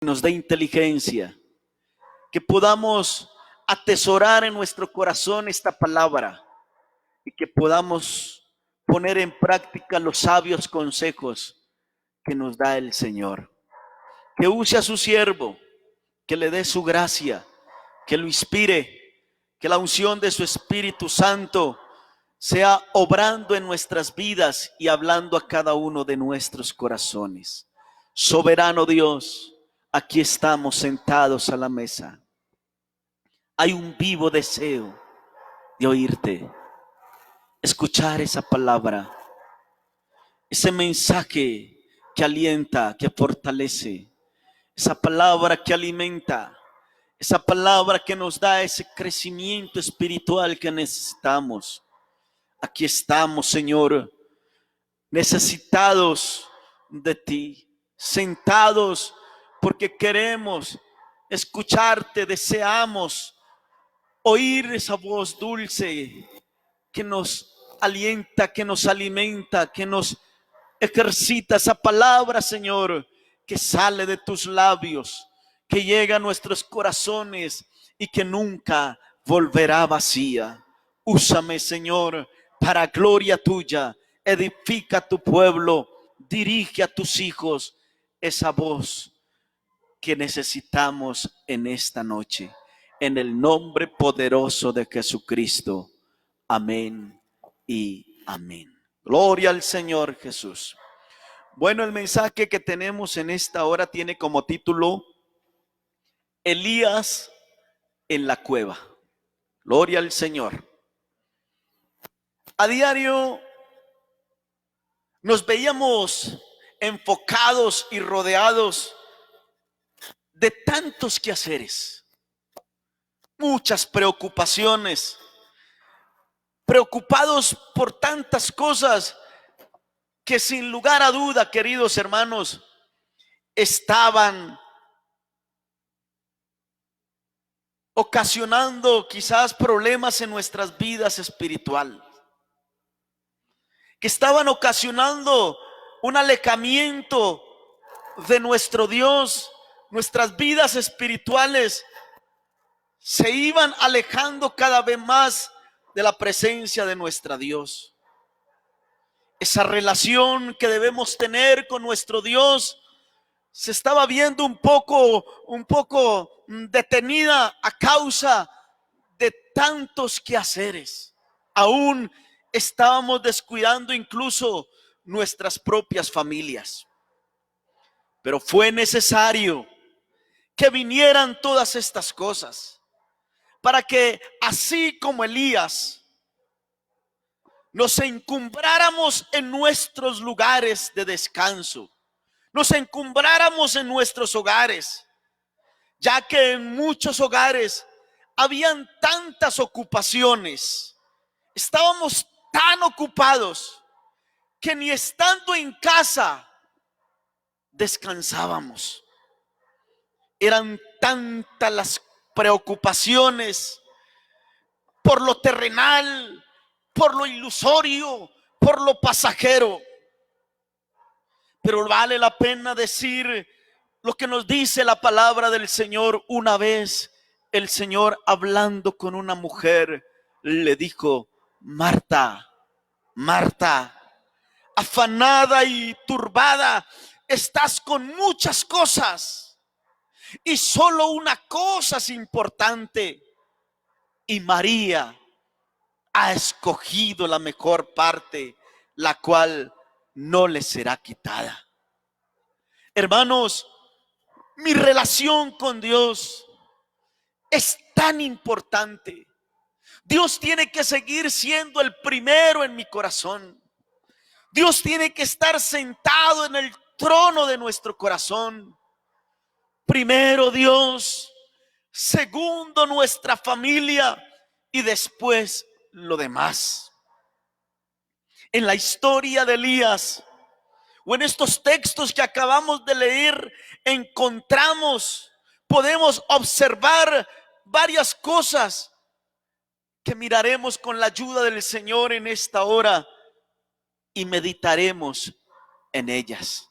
nos dé inteligencia, que podamos atesorar en nuestro corazón esta palabra y que podamos poner en práctica los sabios consejos que nos da el Señor. Que use a su siervo, que le dé su gracia, que lo inspire, que la unción de su Espíritu Santo sea obrando en nuestras vidas y hablando a cada uno de nuestros corazones. Soberano Dios, aquí estamos sentados a la mesa. Hay un vivo deseo de oírte, escuchar esa palabra, ese mensaje que alienta, que fortalece, esa palabra que alimenta, esa palabra que nos da ese crecimiento espiritual que necesitamos. Aquí estamos, Señor, necesitados de ti, sentados porque queremos escucharte, deseamos oír esa voz dulce que nos alienta, que nos alimenta, que nos ejercita, esa palabra, Señor, que sale de tus labios, que llega a nuestros corazones y que nunca volverá vacía. Úsame, Señor, para gloria tuya. Edifica a tu pueblo, dirige a tus hijos esa voz que necesitamos en esta noche. En el nombre poderoso de Jesucristo. Amén y amén. Gloria al Señor Jesús. Bueno, el mensaje que tenemos en esta hora tiene como título Elías en la cueva. Gloria al Señor. A diario nos veíamos enfocados y rodeados de tantos quehaceres, muchas preocupaciones, preocupados por tantas cosas que sin lugar a duda, queridos hermanos, estaban ocasionando quizás problemas en nuestras vidas espirituales, que estaban ocasionando un alejamiento de nuestro Dios. Nuestras vidas espirituales se iban alejando cada vez más de la presencia de nuestro Dios. Esa relación que debemos tener con nuestro Dios se estaba viendo un poco detenida a causa de tantos quehaceres. Aún estábamos descuidando incluso nuestras propias familias. Pero fue necesario que vinieran todas estas cosas para que, así como Elías, nos encumbráramos en nuestros lugares de descanso, nos encumbráramos en nuestros hogares, ya que en muchos hogares habían tantas ocupaciones, estábamos tan ocupados que ni estando en casa descansábamos. Eran tantas las preocupaciones por lo terrenal, por lo ilusorio, por lo pasajero. Pero vale la pena decir lo que nos dice la palabra del Señor. Una vez el Señor, hablando con una mujer, le dijo: Marta, Marta, afanada y turbada estás con muchas cosas, y solo una cosa es importante, y María ha escogido la mejor parte, la cual no le será quitada. Hermanos, mi relación con Dios es tan importante. Dios tiene que seguir siendo el primero en mi corazón. Dios tiene que estar sentado en el trono de nuestro corazón. Primero Dios, segundo nuestra familia y después lo demás. En la historia de Elías, o en estos textos que acabamos de leer, podemos observar varias cosas que miraremos con la ayuda del Señor en esta hora y meditaremos en ellas.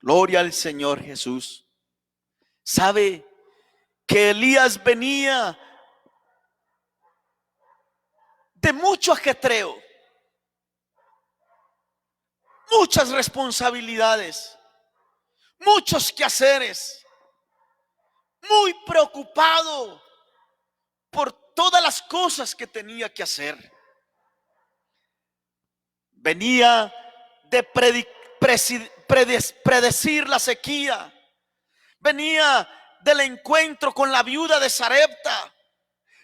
Gloria al Señor Jesús. Sabe que Elías venía de mucho ajetreo, muchas responsabilidades, muchos quehaceres, muy preocupado por todas las cosas que tenía que hacer. Venía de predecir la sequía, venía del encuentro con la viuda de Sarepta,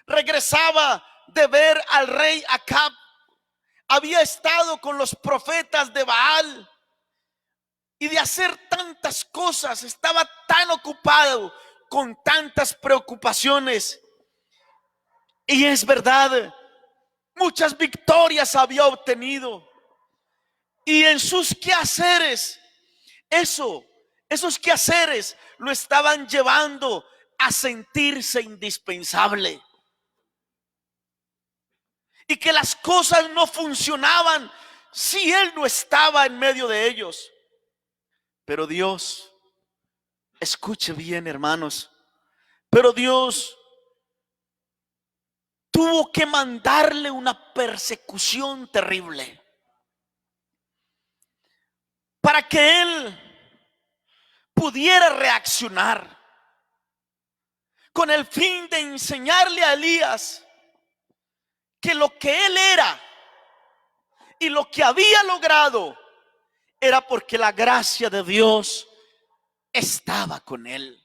regresaba de ver al rey Acab, había estado con los profetas de Baal y de hacer tantas cosas, estaba tan ocupado con tantas preocupaciones. Y es verdad, muchas victorias había obtenido, y en sus quehaceres, esos quehaceres lo estaban llevando a sentirse indispensable, y que las cosas no funcionaban si él no estaba en medio de ellos. Pero Dios, escuche bien, hermanos, pero Dios tuvo que mandarle una persecución terrible para que él pudiera reaccionar, con el fin de enseñarle a Elías que lo que él era y lo que había logrado era porque la gracia de Dios estaba con él.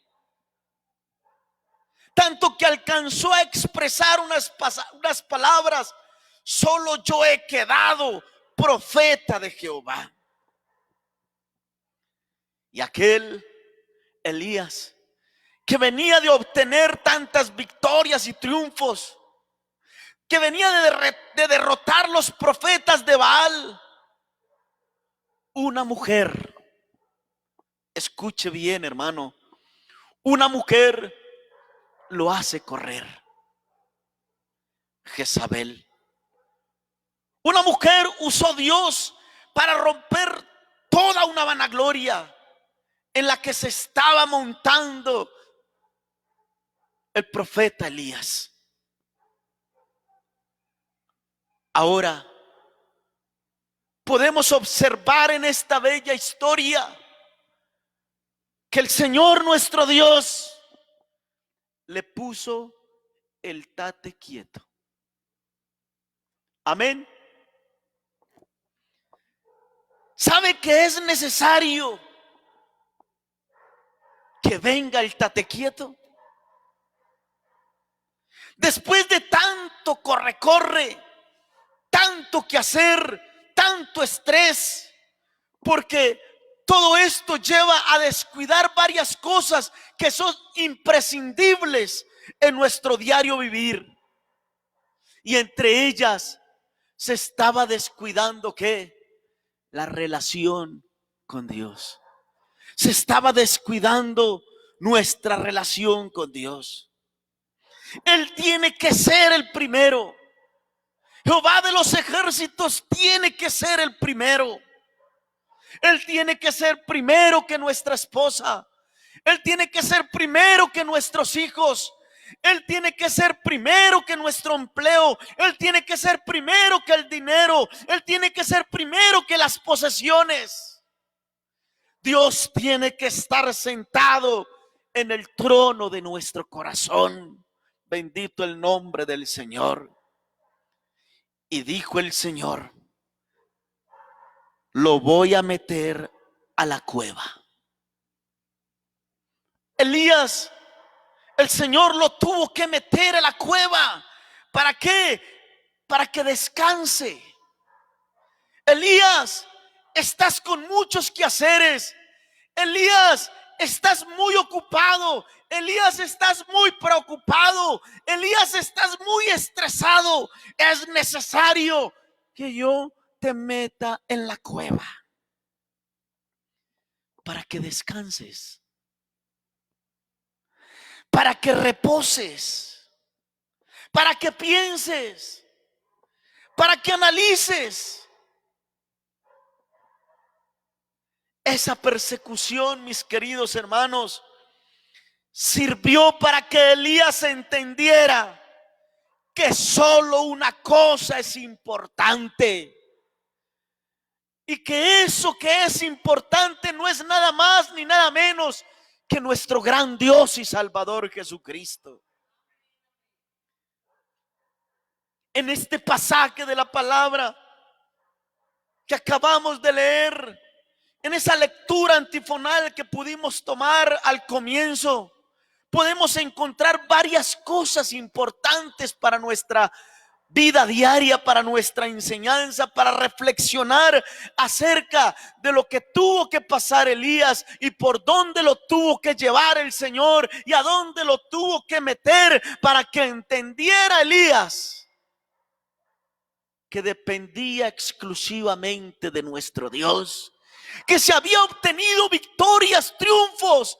Tanto que alcanzó a expresar unas palabras: solo yo he quedado profeta de Jehová. Y aquel Elías, que venía de obtener tantas victorias y triunfos, que venía de derrotar los profetas de Baal, una mujer, escuche bien, hermano, una mujer lo hace correr. Jezabel. Una mujer usó Dios para romper toda una vanagloria en la que se estaba montando el profeta Elías. Ahora podemos observar en esta bella historia que el Señor nuestro Dios le puso el tate quieto. Amén. ¿Sabe que es necesario que venga el tate quieto? Después de tanto corre, tanto que hacer, tanto estrés, porque todo esto lleva a descuidar varias cosas que son imprescindibles en nuestro diario vivir. Y entre ellas se estaba descuidando ¿qué? La relación con Dios. Se estaba descuidando nuestra relación con Dios. Él tiene que ser el primero. Jehová de los ejércitos tiene que ser el primero. Él tiene que ser primero que nuestra esposa. Él tiene que ser primero que nuestros hijos. Él tiene que ser primero que nuestro empleo. Él tiene que ser primero que el dinero. Él tiene que ser primero que las posesiones. Dios tiene que estar sentado en el trono de nuestro corazón. Bendito el nombre del Señor. Y dijo el Señor: lo voy a meter a la cueva. Elías, el Señor lo tuvo que meter a la cueva. ¿Para qué? Para que descanse. Elías, estás con muchos quehaceres. Elías, estás muy ocupado. Elías, estás muy preocupado. Elías, estás muy estresado. Es necesario que yo te meta en la cueva para que descanses, para que reposes, para que pienses, para que analices. Esa persecución, mis queridos hermanos, sirvió para que Elías entendiera que solo una cosa es importante. Y que eso que es importante no es nada más ni nada menos que nuestro gran Dios y Salvador Jesucristo. En este pasaje de la palabra que acabamos de leer, en esa lectura antifonal que pudimos tomar al comienzo, podemos encontrar varias cosas importantes para nuestra vida diaria, para nuestra enseñanza, para reflexionar acerca de lo que tuvo que pasar Elías y por dónde lo tuvo que llevar el Señor y a dónde lo tuvo que meter para que entendiera Elías que dependía exclusivamente de nuestro Dios, que se había obtenido victorias, triunfos.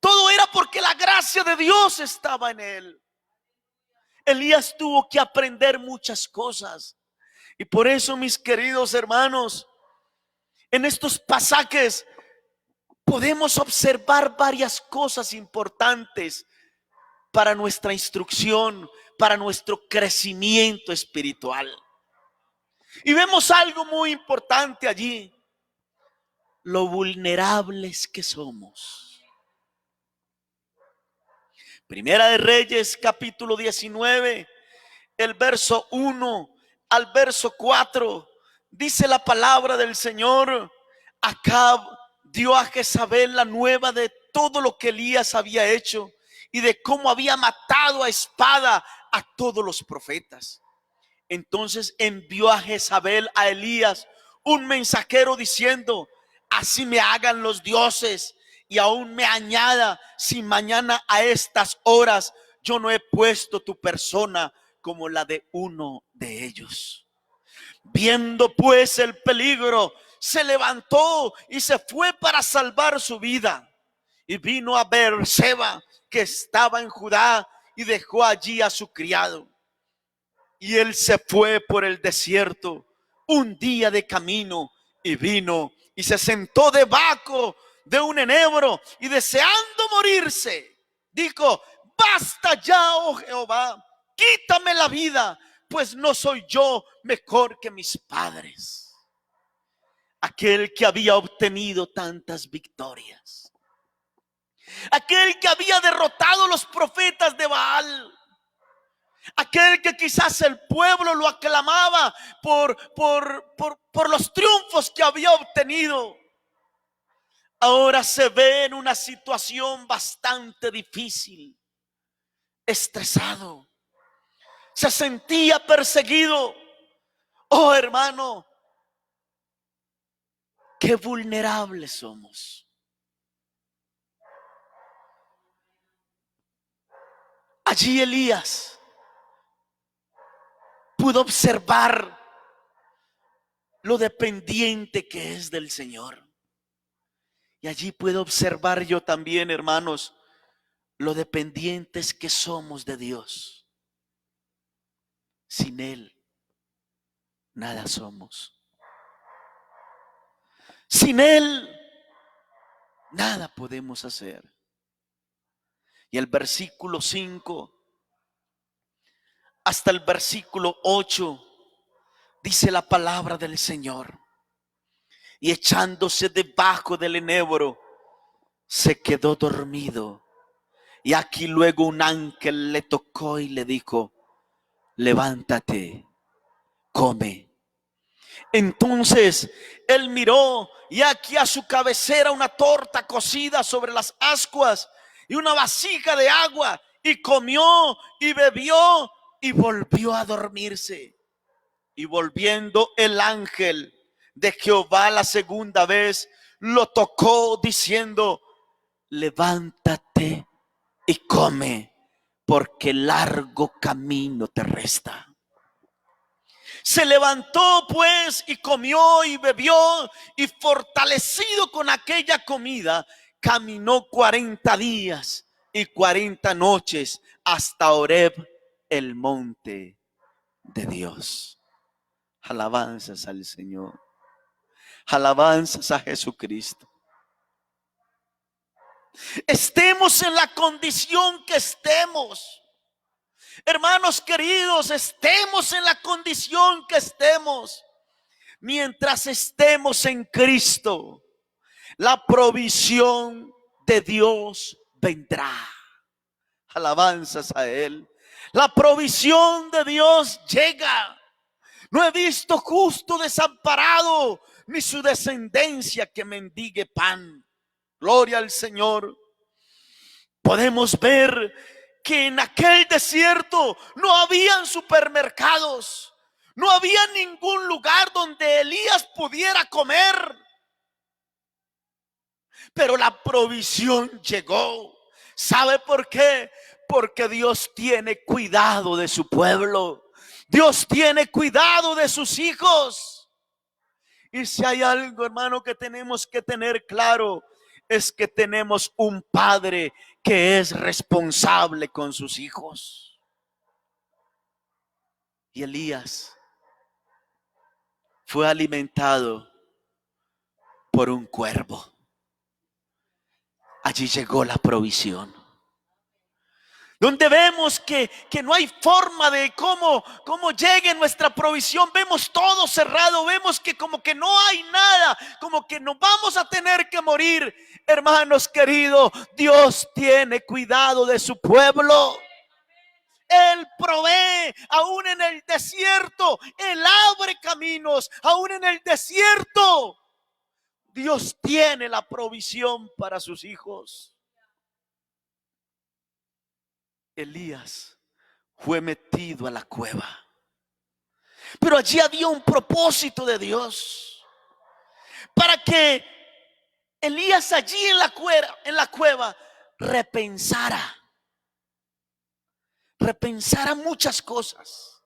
Todo era porque la gracia de Dios estaba en él. Elías tuvo que aprender muchas cosas. Y por eso, mis queridos hermanos, en estos pasajes podemos observar varias cosas importantes para nuestra instrucción, para nuestro crecimiento espiritual. Y vemos algo muy importante allí: lo vulnerables que somos. Primera de Reyes, capítulo 19, el verso 1 al verso 4, dice la palabra del Señor: Acab dio a Jezabel la nueva de todo lo que Elías había hecho y de cómo había matado a espada a todos los profetas. Entonces envió a Jezabel a Elías un mensajero diciendo: así me hagan los dioses y aún me añada si mañana a estas horas yo no he puesto tu persona como la de uno de ellos. Viendo pues el peligro, se levantó y se fue para salvar su vida. Y vino a Beerseba, que estaba en Judá, y dejó allí a su criado. Y él se fue por el desierto un día de camino, y vino y se sentó debajo de un enebro, y deseando morirse, dijo: basta ya, oh Jehová, quítame la vida, pues no soy yo mejor que mis padres. Aquel que había obtenido tantas victorias, aquel que había derrotado a los profetas de Baal, aquel que quizás el pueblo lo aclamaba por los triunfos que había obtenido, ahora se ve en una situación bastante difícil, estresado, se sentía perseguido. Oh hermano, qué vulnerables somos. Allí Elías pudo observar lo dependiente que es del Señor. Y allí puedo observar yo también, hermanos, lo dependientes que somos de Dios. Sin Él, nada somos. Sin Él, nada podemos hacer. Y el versículo 5 hasta el versículo 8 dice la palabra del Señor: y echándose debajo del enebro, se quedó dormido. Y aquí luego un ángel le tocó y le dijo: levántate, come. Entonces él miró, y aquí a su cabecera una torta cocida sobre las ascuas y una vasija de agua, y comió y bebió y volvió a dormirse. Y volviendo el ángel de Jehová la segunda vez, lo tocó diciendo: levántate y come, porque largo camino te resta. Se levantó pues y comió y bebió, y fortalecido con aquella comida, caminó 40 días y 40 noches hasta Horeb, el monte de Dios. Alabanzas al Señor, alabanzas a Jesucristo. Estemos en la condición que estemos. Hermanos queridos, estemos en la condición que estemos. Mientras estemos en Cristo, la provisión de Dios vendrá. Alabanzas a Él. La provisión de Dios llega. No he visto justo desamparado, ni su descendencia que mendigue pan. Gloria al Señor. Podemos ver que en aquel desierto no habían supermercados, no había ningún lugar donde Elías pudiera comer, pero la provisión llegó. ¿Sabe por qué? Porque Dios tiene cuidado de su pueblo. Dios tiene cuidado de sus hijos. Y si hay algo, hermano, que tenemos que tener claro, es que tenemos un padre que es responsable con sus hijos. Y Elías fue alimentado por un cuervo. Allí llegó la provisión. Donde vemos que no hay forma de cómo llegue nuestra provisión. Vemos todo cerrado, vemos que como que no hay nada, como que nos vamos a tener que morir. Hermanos queridos, Dios tiene cuidado de su pueblo. Él provee, aún en el desierto. Él abre caminos, aún en el desierto. Dios tiene la provisión para sus hijos. Elías fue metido a la cueva, pero allí había un propósito de Dios, para que Elías allí en la cueva repensara muchas cosas,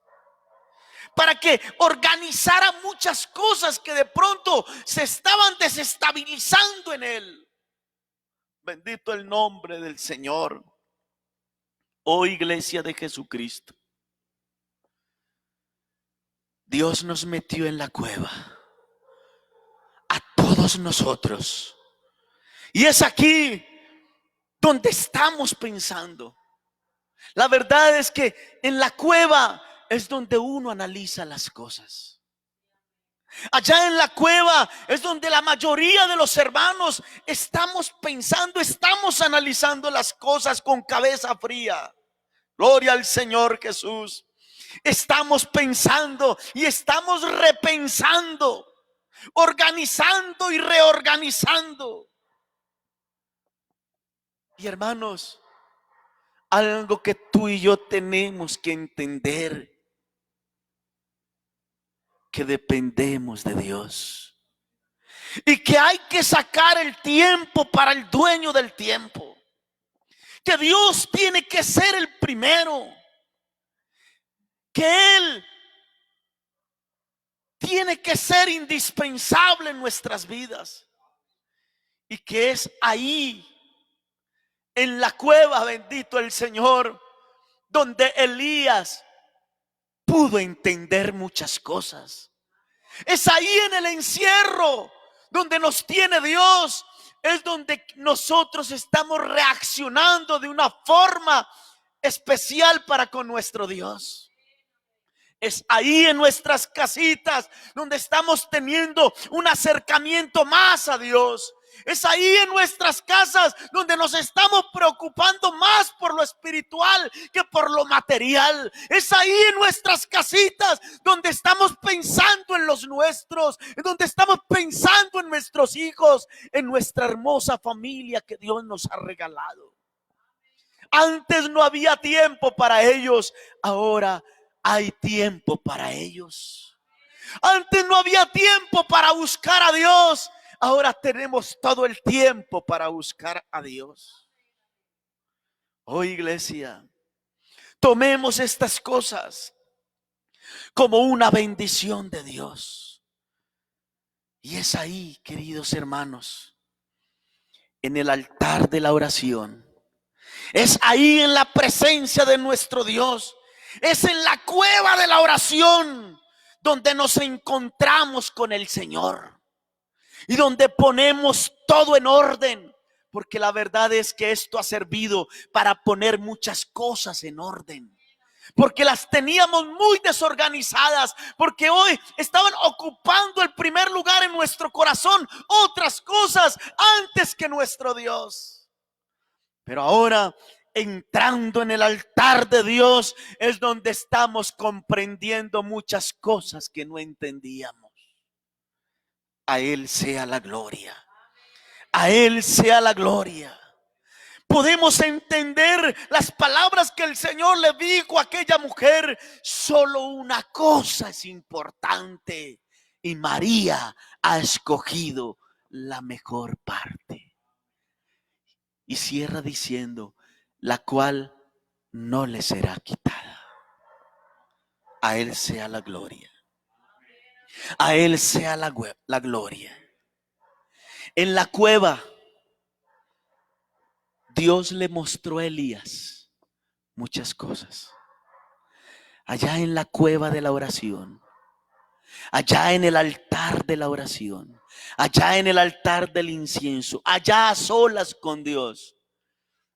para que organizara muchas cosas que de pronto se estaban desestabilizando en él. Bendito el nombre del Señor. Oh iglesia de Jesucristo, Dios nos metió en la cueva a todos nosotros, y es aquí donde estamos pensando. La verdad es que en la cueva es donde uno analiza las cosas. Allá en la cueva es donde la mayoría de los hermanos estamos pensando, estamos analizando las cosas con cabeza fría. Gloria al Señor Jesús. Estamos pensando y estamos repensando, organizando y reorganizando. Y hermanos, algo que tú y yo tenemos que entender, que dependemos de Dios y que hay que sacar el tiempo para el dueño del tiempo, que Dios tiene que ser el primero, que Él tiene que ser indispensable en nuestras vidas, y que es ahí en la cueva, bendito el Señor, donde Elías pudo entender muchas cosas. Es ahí en el encierro donde nos tiene Dios. Es donde nosotros estamos reaccionando de una forma especial para con nuestro Dios. Es ahí en nuestras casitas donde estamos teniendo un acercamiento más a Dios. Es ahí en nuestras casas donde nos estamos preocupando más por lo espiritual que por lo material. Es ahí en nuestras casitas donde estamos pensando en los nuestros, donde estamos pensando en nuestros hijos, en nuestra hermosa familia que Dios nos ha regalado. Antes no había tiempo para ellos, ahora hay tiempo para ellos. Antes no había tiempo para buscar a Dios, ahora tenemos todo el tiempo para buscar a Dios. Oh iglesia, tomemos estas cosas como una bendición de Dios. Y es ahí, queridos hermanos, en el altar de la oración. Es ahí en la presencia de nuestro Dios. Es en la cueva de la oración donde nos encontramos con el Señor y donde ponemos todo en orden porque la verdad es que esto ha servido para poner muchas cosas en orden. Porque las teníamos muy desorganizadas, porque hoy estaban ocupando el primer lugar en nuestro corazón otras cosas antes que nuestro Dios. Pero ahora, entrando en el altar de Dios, es donde estamos comprendiendo muchas cosas que no entendíamos. A Él sea la gloria. A Él sea la gloria. Podemos entender las palabras que el Señor le dijo a aquella mujer. Solo una cosa es importante, y María ha escogido la mejor parte. Y cierra diciendo, la cual no le será quitada. A Él sea la gloria. A Él sea la gloria. En la cueva, Dios le mostró a Elías muchas cosas. Allá en la cueva de la oración, allá en el altar de la oración, allá en el altar del incienso, allá a solas con Dios,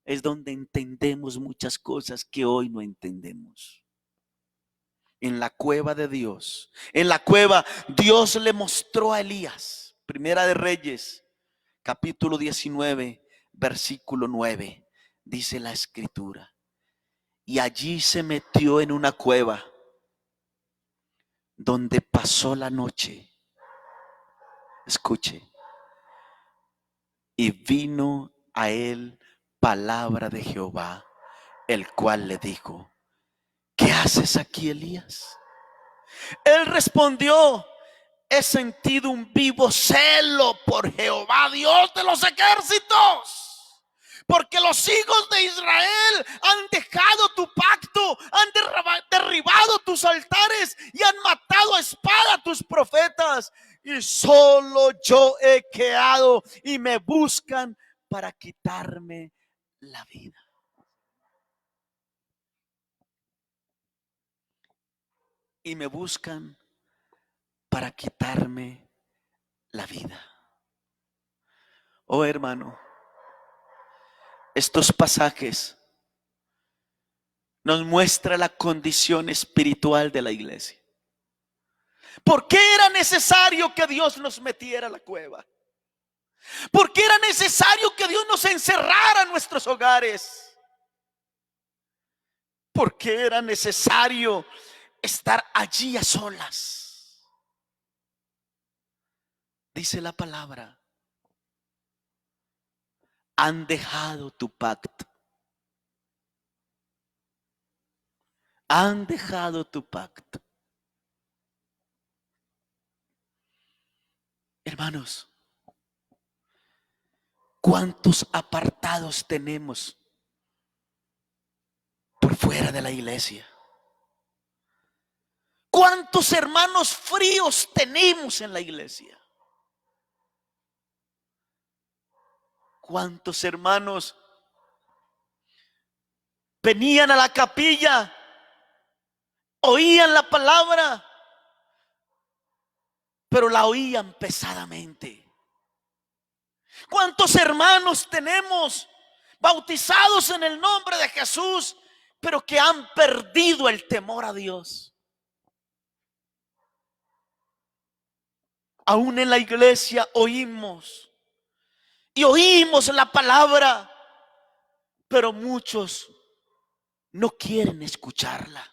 es donde entendemos muchas cosas que hoy no entendemos. En la cueva de Dios, en la cueva, Dios le mostró a Elías. Primera de Reyes, capítulo 19, versículo 9, dice la escritura. Y allí se metió en una cueva donde pasó la noche. Escuche. Y vino a él palabra de Jehová, el cual le dijo, ¿qué haces aquí, Elías? Él respondió, he sentido un vivo celo por Jehová, Dios de los ejércitos. Porque los hijos de Israel han dejado tu pacto, han derribado tus altares y han matado a espada a tus profetas. Y solo yo he quedado y me buscan para quitarme la vida. Y me buscan para quitarme la vida. Oh hermano, estos pasajes nos muestran la condición espiritual de la iglesia. ¿Por qué era necesario que Dios nos metiera a la cueva? ¿Por qué era necesario que Dios nos encerrara en nuestros hogares? ¿Por qué era necesario estar allí a solas? Dice la palabra, han dejado tu pacto. Han dejado tu pacto. Hermanos, ¿cuántos apartados tenemos por fuera de la iglesia? ¿Cuántos hermanos fríos tenemos en la iglesia? ¿Cuántos hermanos venían a la capilla, oían la palabra, pero la oían pesadamente? ¿Cuántos hermanos tenemos bautizados en el nombre de Jesús, pero que han perdido el temor a Dios? Aún en la iglesia oímos la palabra, pero muchos no quieren escucharla.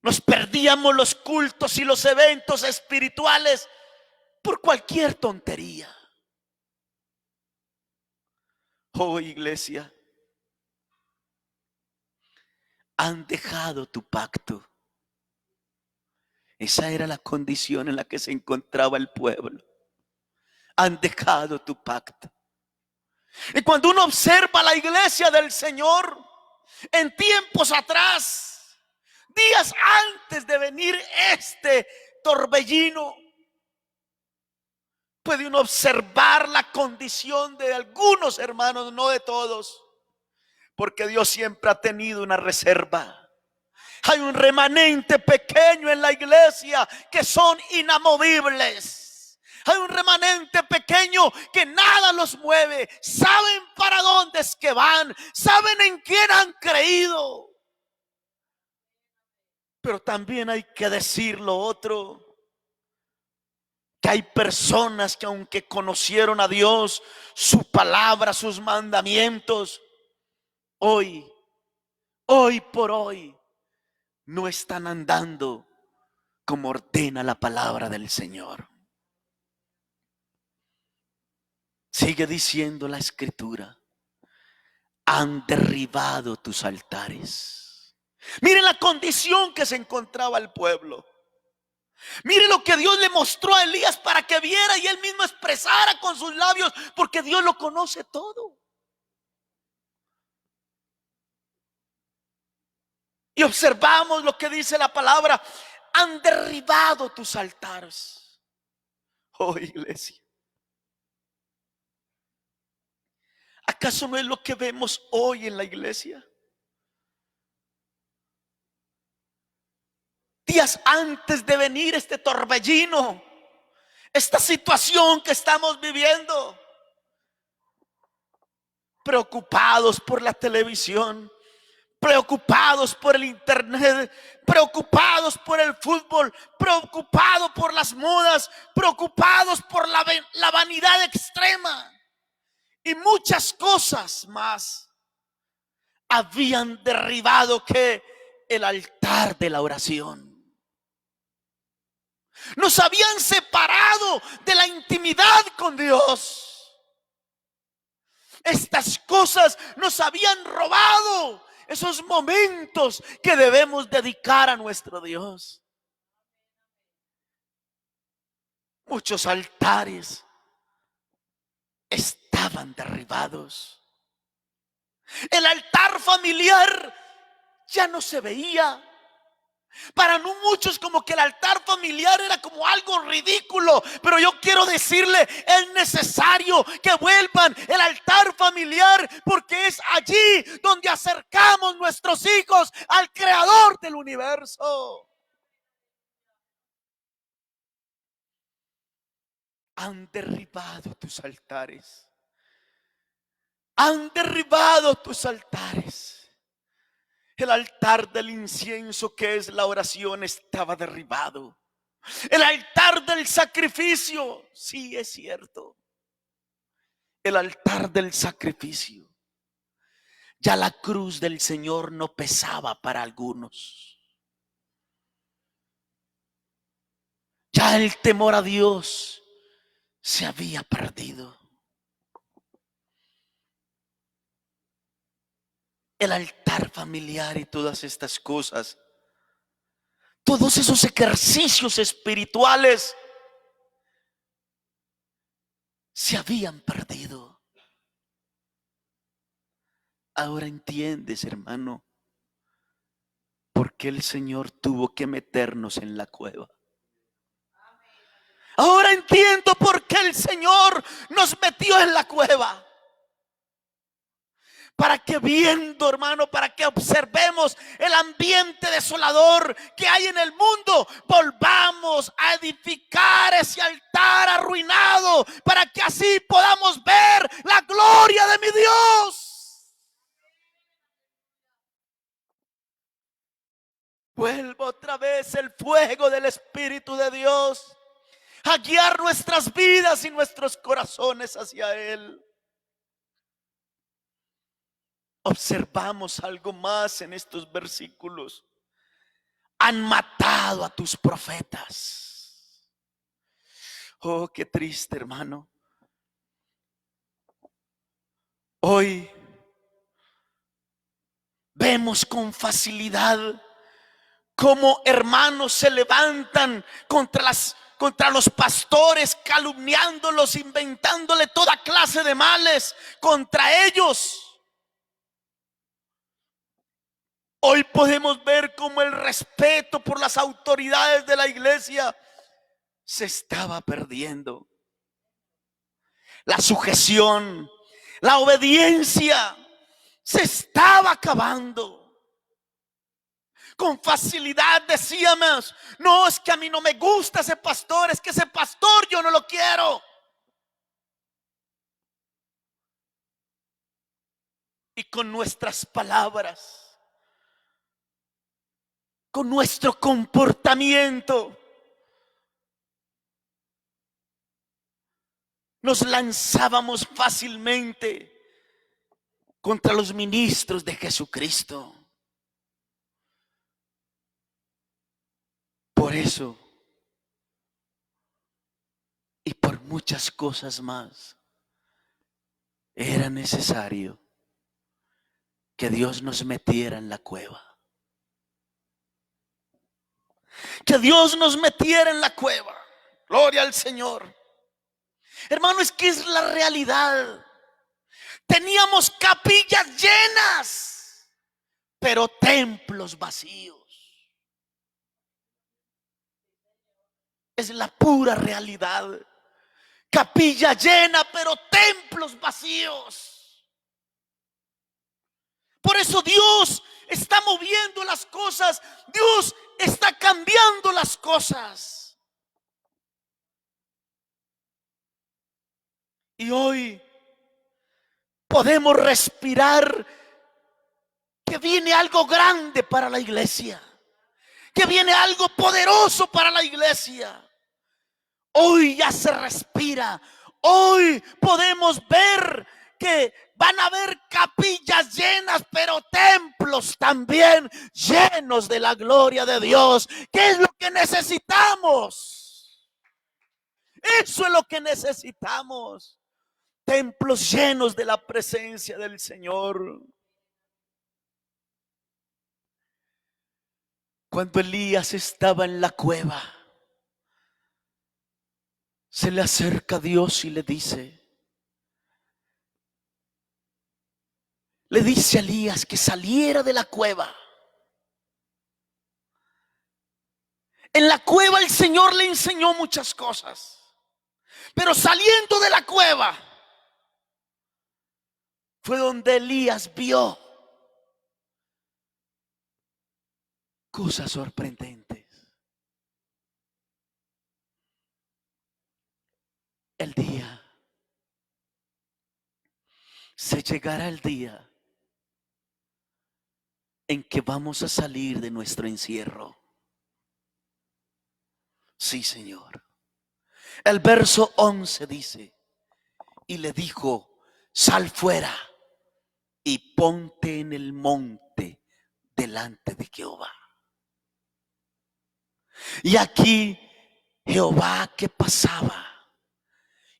Nos perdíamos los cultos y los eventos espirituales por cualquier tontería. Oh iglesia, han dejado tu pacto. Esa era la condición en la que se encontraba el pueblo. Han dejado tu pacto. Y cuando uno observa la iglesia del Señor en tiempos atrás, días antes de venir este torbellino, puede uno observar la condición de algunos hermanos, no de todos, porque Dios siempre ha tenido una reserva. Hay un remanente pequeño en la iglesia que son inamovibles. Hay un remanente pequeño que nada los mueve. Saben para dónde es que van. Saben en quién han creído. Pero también hay que decir lo otro. Que hay personas que aunque conocieron a Dios, su palabra, sus mandamientos, hoy por hoy, no están andando como ordena la palabra del Señor. Sigue diciendo la Escritura: han derribado tus altares. Miren la condición que se encontraba el pueblo. Mire lo que Dios le mostró a Elías para que viera y él mismo expresara con sus labios, porque Dios lo conoce todo. Y observamos lo que dice la palabra: han derribado tus altares. Oh, iglesia, ¿acaso no es lo que vemos hoy en la iglesia? Días antes de venir este torbellino, esta situación que estamos viviendo, preocupados por la televisión, preocupados por el internet, preocupados por el fútbol, preocupados por las modas, preocupados por la vanidad extrema y muchas cosas más, habían derribado que el altar de la oración. Nos habían separado de la intimidad con Dios. Estas cosas nos habían robado esos momentos que debemos dedicar a nuestro Dios. Muchos altares estaban derribados. El altar familiar ya no se veía. Para muchos como que el altar familiar era como algo ridículo, pero yo quiero decirle, es necesario que vuelvan el altar familiar, porque es allí donde acercamos nuestros hijos al Creador del universo. Han derribado tus altares. Han derribado tus altares. El altar del incienso, que es la oración, estaba derribado. El altar del sacrificio, sí, es cierto. El altar del sacrificio. Ya la cruz del Señor no pesaba para algunos. Ya el temor a Dios se había perdido. El altar familiar y todas estas cosas, todos esos ejercicios espirituales se habían perdido. Ahora entiendes, hermano, por qué el Señor tuvo que meternos en la cueva. Ahora entiendo por qué el Señor nos metió en la cueva. Para que viendo, hermano, para que observemos el ambiente desolador que hay en el mundo, volvamos a edificar ese altar arruinado, para que así podamos ver la gloria de mi Dios. Vuelva otra vez el fuego del Espíritu de Dios a guiar nuestras vidas y nuestros corazones hacia Él. Observamos algo más en estos versículos. Han matado a tus profetas. Oh, qué triste, hermano. Hoy vemos con facilidad cómo hermanos se levantan contra los pastores, calumniándolos, inventándole toda clase de males contra ellos. Hoy podemos ver cómo el respeto por las autoridades de la iglesia se estaba perdiendo. La sujeción, la obediencia se estaba acabando. Con facilidad decíamos: no, es que a mí no me gusta ese pastor, es que ese pastor yo no lo quiero. Y con nuestras palabras, con nuestro comportamiento, nos lanzábamos fácilmente contra los ministros de Jesucristo. Por eso y por muchas cosas más, era necesario que Dios nos metiera en la cueva. Que Dios nos metiera en la cueva. Gloria al Señor. Hermano, es que es la realidad. Teníamos capillas llenas, pero templos vacíos. Es la pura realidad. Capilla llena, pero templos vacíos. Por eso Dios está moviendo las cosas. Dios está cambiando las cosas. Y hoy podemos respirar que viene algo grande para la iglesia, que viene algo poderoso para la iglesia. Hoy ya se respira. Hoy podemos ver que van a haber capillas llenas, pero templos también llenos de la gloria de Dios. ¿Qué es lo que necesitamos? Eso es lo que necesitamos. Templos llenos de la presencia del Señor. Cuando Elías estaba en la cueva, se le acerca a Dios y le dice a Elías que saliera de la cueva. En la cueva el Señor le enseñó muchas cosas, pero saliendo de la cueva fue donde Elías vio cosas sorprendentes. El día, se llegará el día en que vamos a salir de nuestro encierro. Sí, Señor. El verso 11 dice: y le dijo: sal fuera y ponte en el monte delante de Jehová. Y aquí Jehová que pasaba,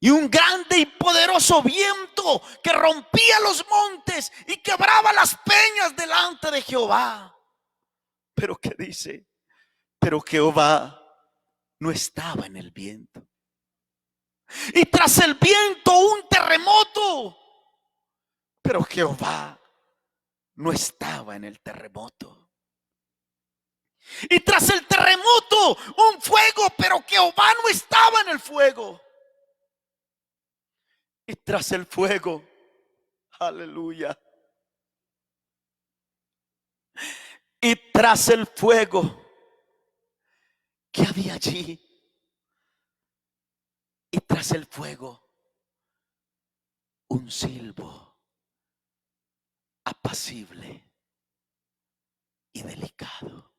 y un grande y poderoso viento que rompía los montes y quebraba las peñas delante de Jehová. Pero ¿qué dice? Pero Jehová no estaba en el viento. Y tras el viento un terremoto. Pero Jehová no estaba en el terremoto. Y tras el terremoto un fuego, pero Jehová no estaba en el fuego. Y tras el fuego, aleluya. Y tras el fuego, ¿qué había allí? Y tras el fuego, un silbo apacible y delicado.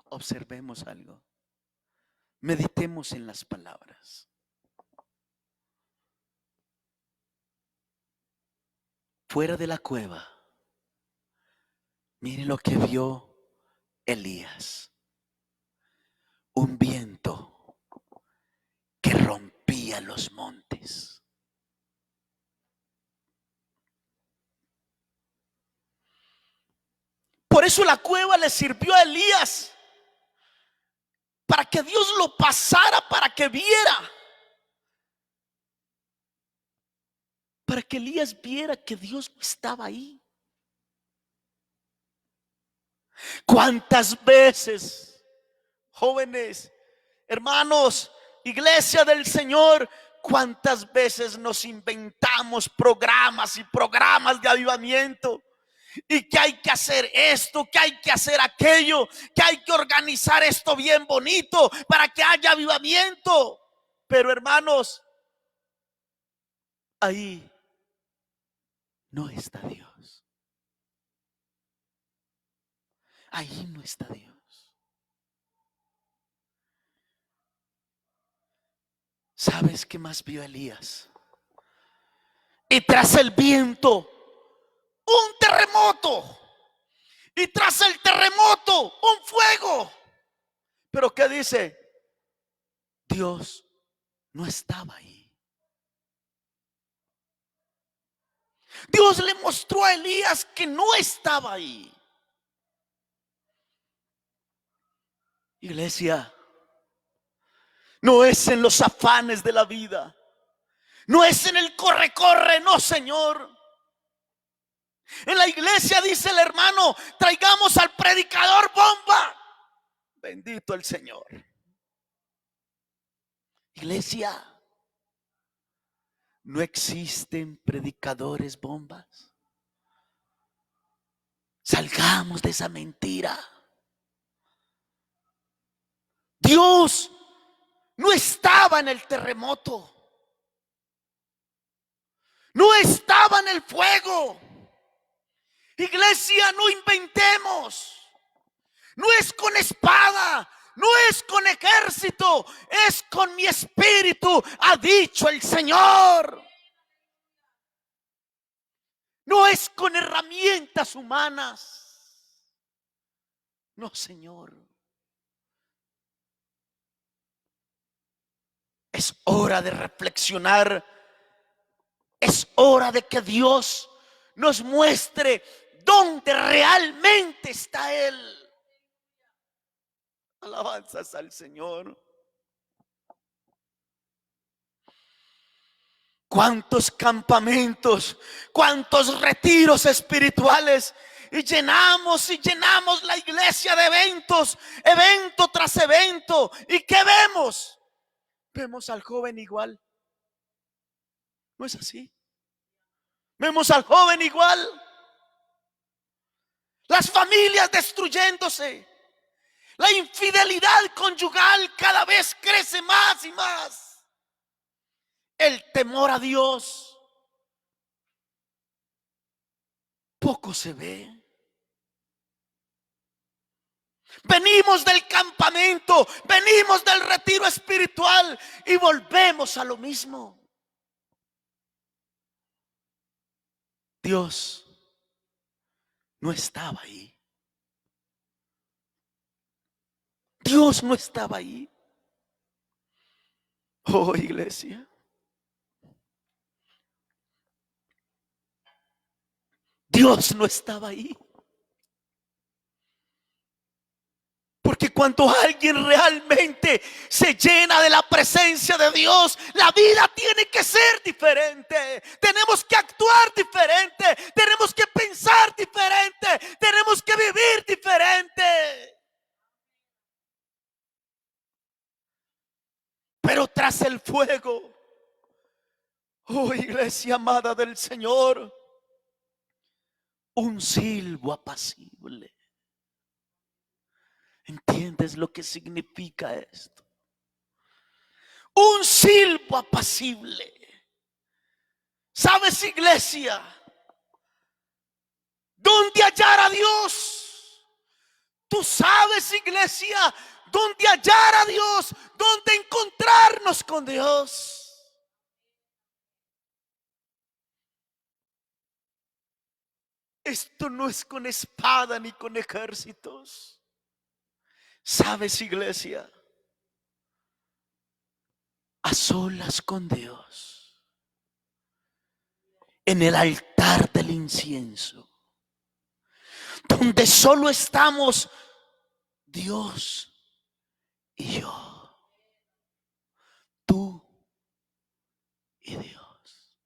Observemos algo. Meditemos en las palabras. Fuera de la cueva, mire lo que vio Elías. Un viento que rompía los montes. Por eso la cueva le sirvió a Elías, para que Dios lo pasara, para que viera, para que Elías viera que Dios estaba ahí. ¿Cuántas veces, jóvenes, hermanos, iglesia del Señor, cuántas veces nos inventamos programas y programas de avivamiento? y que hay que hacer esto, que hay que hacer aquello, que hay que organizar esto bien bonito para que haya avivamiento. Pero hermanos, ahí no está Dios. Ahí no está Dios. ¿Sabes qué más vio Elías? Y tras el viento, un terremoto. Y tras el terremoto, un fuego. Pero ¿qué dice? Dios no estaba ahí. Dios le mostró a Elías que no estaba ahí. Iglesia, no es en los afanes de la vida, no es en el corre, corre, no, Señor. En la iglesia dice el hermano, traigamos al predicador bomba. Bendito el Señor. Iglesia, no existen predicadores bombas. Salgamos de esa mentira. Dios no estaba en el terremoto, no estaba en el fuego. Iglesia, no inventemos. No es con espada, no es con ejército, es con mi espíritu, ha dicho el Señor. No es con herramientas humanas. No, Señor. Es hora de reflexionar. Es hora de que Dios nos muestre dónde realmente está Él. Alabanzas al Señor. Cuántos campamentos, cuántos retiros espirituales, y llenamos la iglesia de eventos, evento tras evento. ¿Y qué vemos? Vemos al joven igual. ¿No es así? Vemos al joven igual. Las familias destruyéndose. La infidelidad conyugal cada vez crece más y más. El temor a Dios poco se ve. Venimos del campamento, venimos del retiro espiritual y volvemos a lo mismo. Dios no estaba ahí. Dios no estaba ahí. Oh, iglesia. Dios no estaba ahí. Porque cuando alguien realmente se llena de la presencia de Dios, la vida tiene que ser diferente. Tenemos que actuar diferente. Tenemos que pensar diferente. Tenemos que vivir diferente. Pero tras el fuego, oh iglesia amada del Señor, un silbo apacible. ¿Entiendes lo que significa esto? Un silbo apacible. ¿Sabes, iglesia? ¿Dónde hallar a Dios? Tú sabes, iglesia, dónde hallar a Dios, dónde encontrarnos con Dios. Esto no es con espada ni con ejércitos. ¿Sabes, iglesia? A solas con Dios, en el altar del incienso, donde solo estamos Dios y yo, tú y Dios.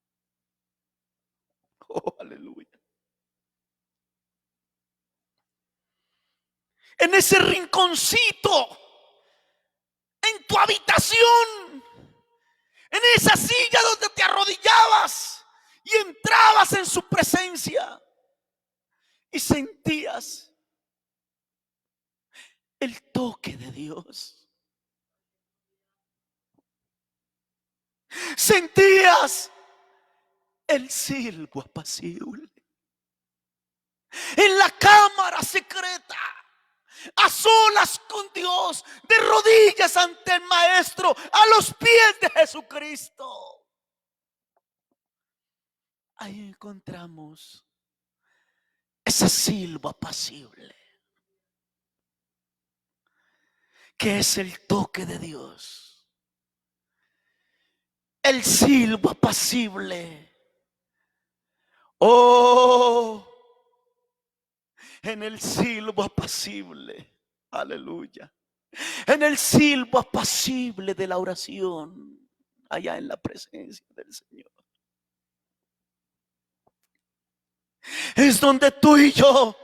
Oh, aleluya. En ese rinconcito, en tu habitación, en esa silla donde te arrodillabas y entrabas en su presencia. y sentías el toque de Dios. Sentías el silbo apacible. En la cámara secreta, a solas con Dios, de rodillas ante el Maestro, a los pies de Jesucristo. Ahí encontramos ese silbo apacible, que es el toque de Dios. El silbo apacible. Oh, en el silbo apacible, aleluya, en el silbo apacible de la oración, allá en la presencia del Señor, es donde tú y yo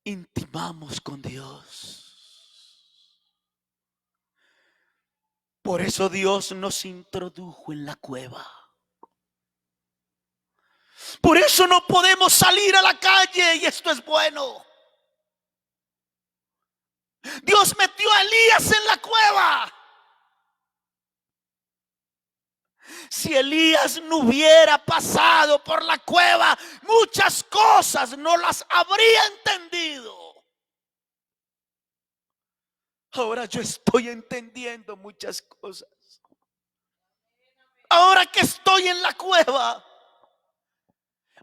intimamos con Dios. Por eso Dios nos introdujo en la cueva. Por eso no podemos salir a la calle, y esto es bueno. Dios metió a Elías en la cueva. Si Elías no hubiera pasado por la cueva, muchas cosas no las habría entendido. Ahora yo estoy entendiendo muchas cosas. Ahora que estoy en la cueva,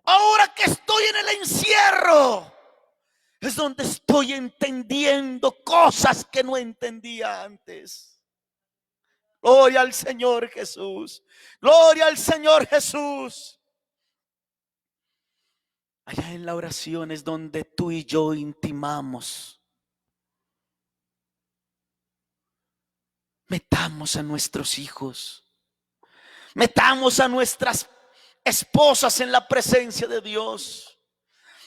ahora que estoy en el encierro, es donde estoy entendiendo cosas que no entendía antes. Gloria al Señor Jesús. Gloria al Señor Jesús. Allá en la oración es donde tú y yo intimamos. Metamos a nuestros hijos, metamos a nuestras esposas en la presencia de Dios.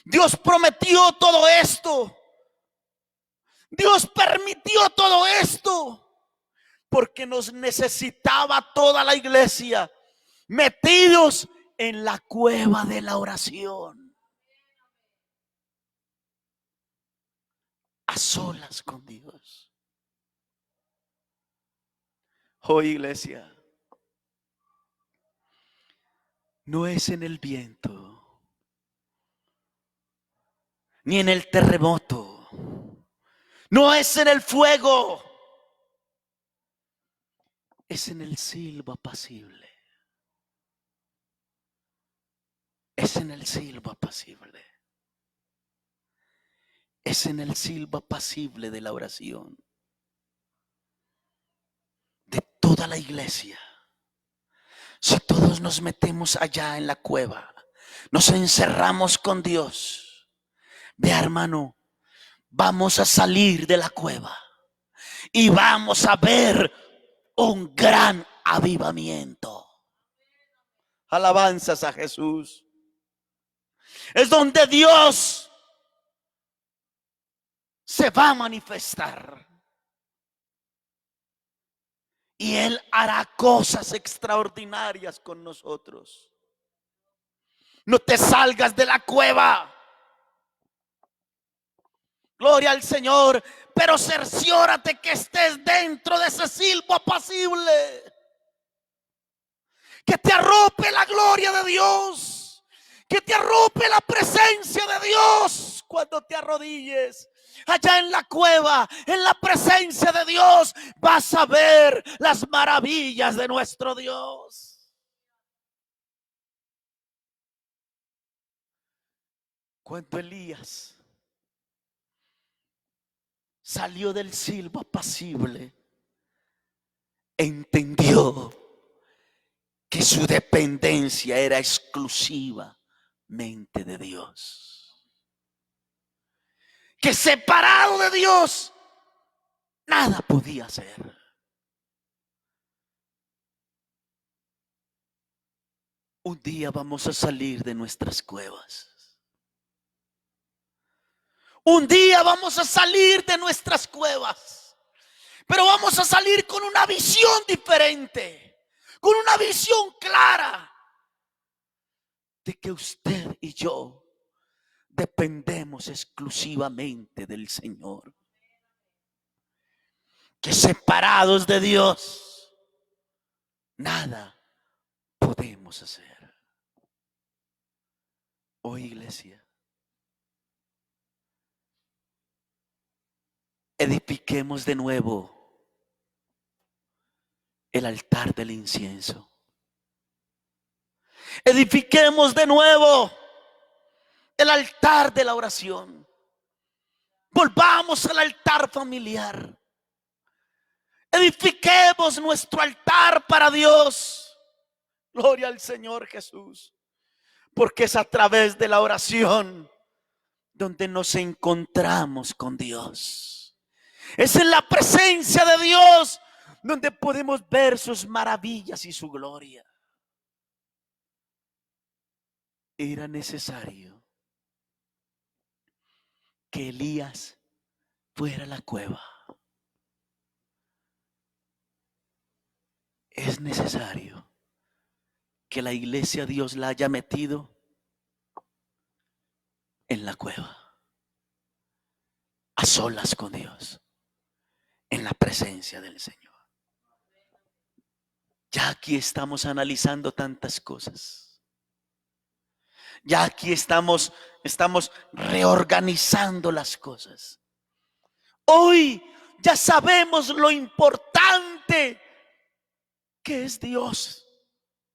Dios prometió todo esto. Dios permitió todo esto porque nos necesitaba toda la iglesia metidos en la cueva de la oración, a solas con Dios. Oh, iglesia, no es en el viento, ni en el terremoto, no es en el fuego, es en el silbo apacible. Es en el silbo apacible. Es en el silbo apacible de la oración de toda la iglesia. Si todos nos metemos allá en la cueva, nos encerramos con Dios, vea, hermano, vamos a salir de la cueva y vamos a ver un gran avivamiento. Alabanzas a Jesús. Es donde Dios se va a manifestar. Y Él hará cosas extraordinarias con nosotros. No te salgas de la cueva. Gloria al Señor. Pero cerciórate que estés dentro de ese silbo apacible. Que te arrope la gloria de Dios. Que te arrope la presencia de Dios cuando te arrodilles. Allá en la cueva, en la presencia de Dios, vas a ver las maravillas de nuestro Dios. Cuando Elías salió del silbo apacible, entendió que su dependencia era exclusivamente de Dios. Que separado de Dios, nada podía hacer. Un día vamos a salir de nuestras cuevas. Un día vamos a salir de nuestras cuevas. Pero vamos a salir con una visión diferente. Con una visión clara de que usted y yo dependemos exclusivamente del Señor. Que separados de Dios, nada podemos hacer. Oh iglesia, edifiquemos de nuevo el altar del incienso. Edifiquemos de nuevo el altar de la oración. Volvamos al altar familiar. Edifiquemos nuestro altar para Dios. Gloria al Señor Jesús. Porque es a través de la oración donde nos encontramos con Dios. Es en la presencia de Dios donde podemos ver sus maravillas y su gloria. Era necesario que Elías fuera a la cueva. Es necesario que la iglesia Dios la haya metido en la cueva, a solas con Dios, en la presencia del Señor. Ya aquí estamos analizando tantas cosas. Ya aquí estamos reorganizando las cosas. Hoy ya sabemos lo importante que es Dios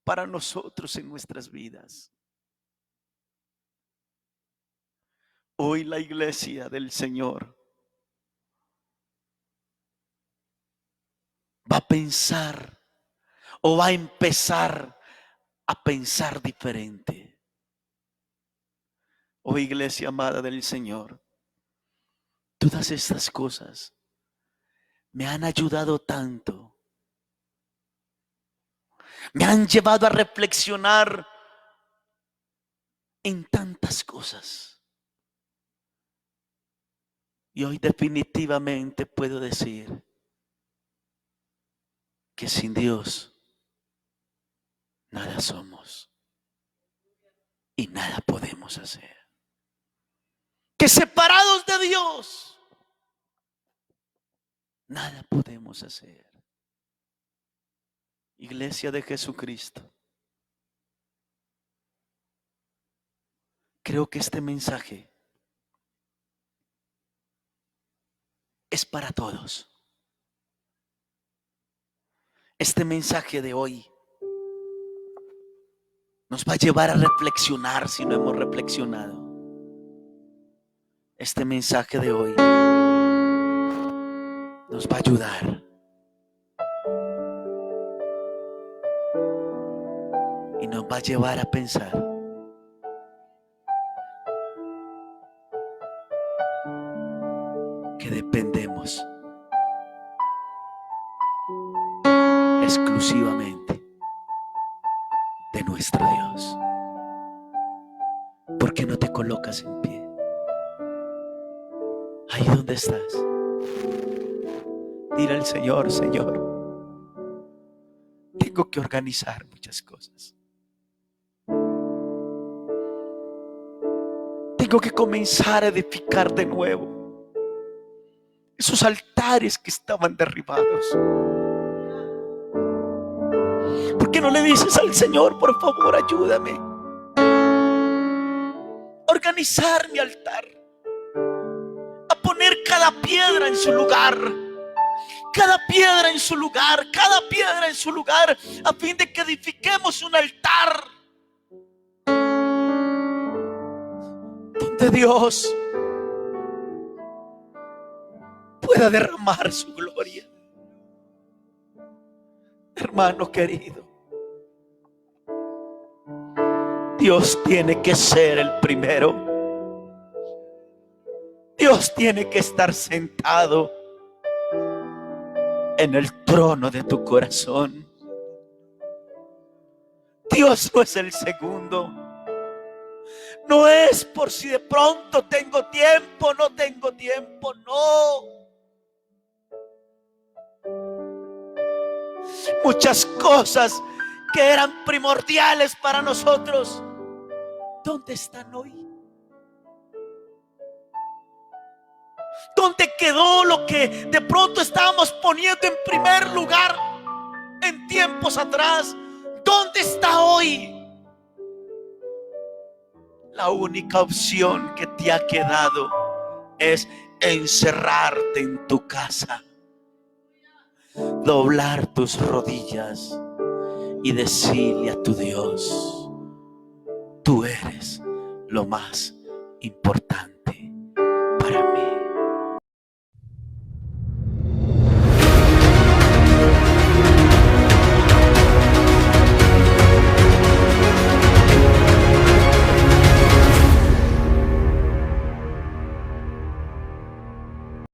para nosotros en nuestras vidas. Hoy la iglesia del Señor va a pensar o va a empezar a pensar diferente. Oh iglesia amada del Señor, todas estas cosas me han ayudado tanto. Me han llevado a reflexionar en tantas cosas. Y hoy definitivamente puedo decir que sin Dios nada somos y nada podemos hacer. Que separados de Dios nada podemos hacer. Iglesia de Jesucristo, creo que este mensaje es para todos. Este mensaje de hoy nos va a llevar a reflexionar si no hemos reflexionado. Este mensaje de hoy nos va a ayudar y nos va a llevar a pensar que dependemos exclusivamente de nuestro Dios. ¿Por qué no te colocas en pie? Ahí donde estás, dile al Señor: Señor, tengo que organizar muchas cosas. Tengo que comenzar a edificar de nuevo esos altares que estaban derribados. ¿Por qué no le dices al Señor: por favor, ayúdame a organizar mi altar, a poner cada piedra en su lugar, cada piedra en su lugar, cada piedra en su lugar, a fin de que edifiquemos un altar donde Dios pueda derramar su gloria? Hermano querido, Dios tiene que ser el primero. Dios tiene que estar sentado en el trono de tu corazón. Dios no es el segundo. No es por si de pronto tengo tiempo, no tengo tiempo, no. Muchas cosas que eran primordiales para nosotros, ¿dónde están hoy? ¿Dónde quedó lo que de pronto estábamos poniendo en primer lugar en tiempos atrás? ¿Dónde está hoy? La única opción que te ha quedado es encerrarte en tu casa, doblar tus rodillas y decirle a tu Dios: tú eres lo más importante.